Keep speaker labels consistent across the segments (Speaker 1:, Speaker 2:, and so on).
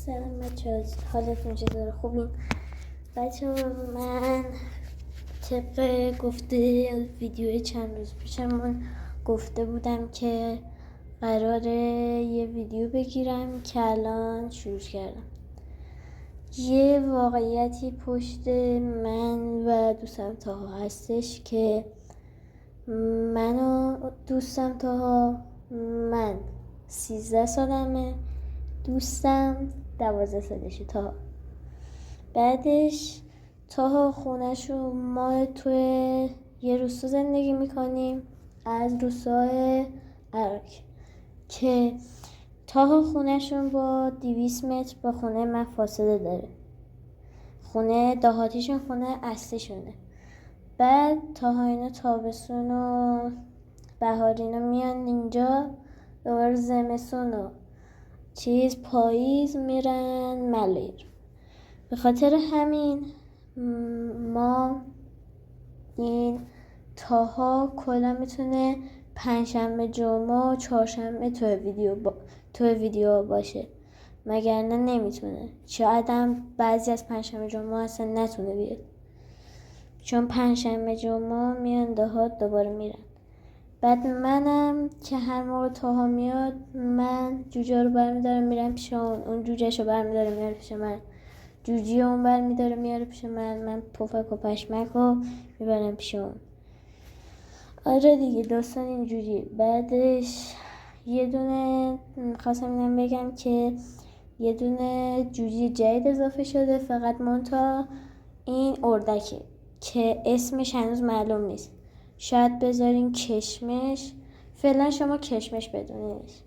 Speaker 1: سلام بچه ها، حالتون چطوره؟ خوبین؟ بچه ها، من طبق گفته ویدیو چند روز پیشمون گفته بودم که قراره یه ویدیو بگیرم که الان شروع کردم. یه واقعیتی پشت من و دوستم تاها هستش که من و دوستم تاها، من 13 سالمه، دوستم 12 سالشه. تاها بعدش تاها خونهشو ما توی یه روستا زندگی میکنیم از روستای عراق که تاها خونهشون با 200 متر با خونه من فاصله داره. خونه دهاتیشون خونه اصلیشونه. بعد تاها اینا تابستون و بهارینا میان اینجا، دوباره زمستون و پاییز میرن ملیر. به خاطر همین ما این تاها کلا میتونه پنجشنبه جمعه و چهارشنبه تو ویدیو باشه، مگرنه نمیتونه. شاید هم بعضی از پنجشنبه جمعه اصلا نتونه بیاد، چون پنجشنبه جمعه میان دهات دوباره میرن. بعد منم که هر موقع تاها میاد، من جوجه رو برمیدارم میرم پیش اون جوجهشو برمیداره میاره پیش من، جوجه اون برمیداره میاره پیش من پفک و پشمک رو میبرم پیش اون. آره دیگه، داستان اینجوری. بعدش یه دونه خواستم اینم بگم که یه دونه جوجه جدید اضافه شده، فقط مونتا این اردکه که اسمش هنوز معلوم نیست. شاید بذارین کشمش، فعلا شما کشمش بدونینش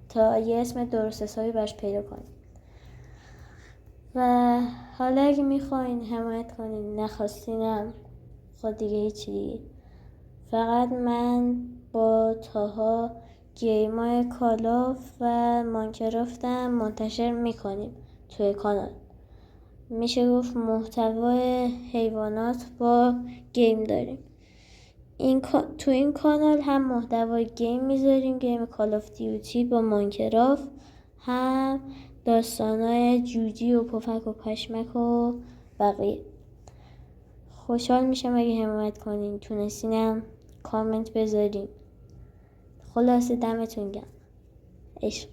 Speaker 1: تا یه اسم درست حسابی براش پیدا کنین. و حالا اگه میخواین حمایت کنین، نخواستینم خود دیگه هیچی دیگه. فقط من با تاها گیمای کالاف و ماینکرافتم منتشر میکنیم توی کانال. میشه گفت محتوای حیوانات با گیم داریم. تو این کانال هم محتوای گیم میذاریم، گیم کال آف دیوتی با ماینکرافت، هم داستانای جوجی و پفک و پشمک و بقیه. خوشحال میشم اگه حمایت کنین، تونستینم کامنت بذارین. خلاصه دمتون گرم. عشق.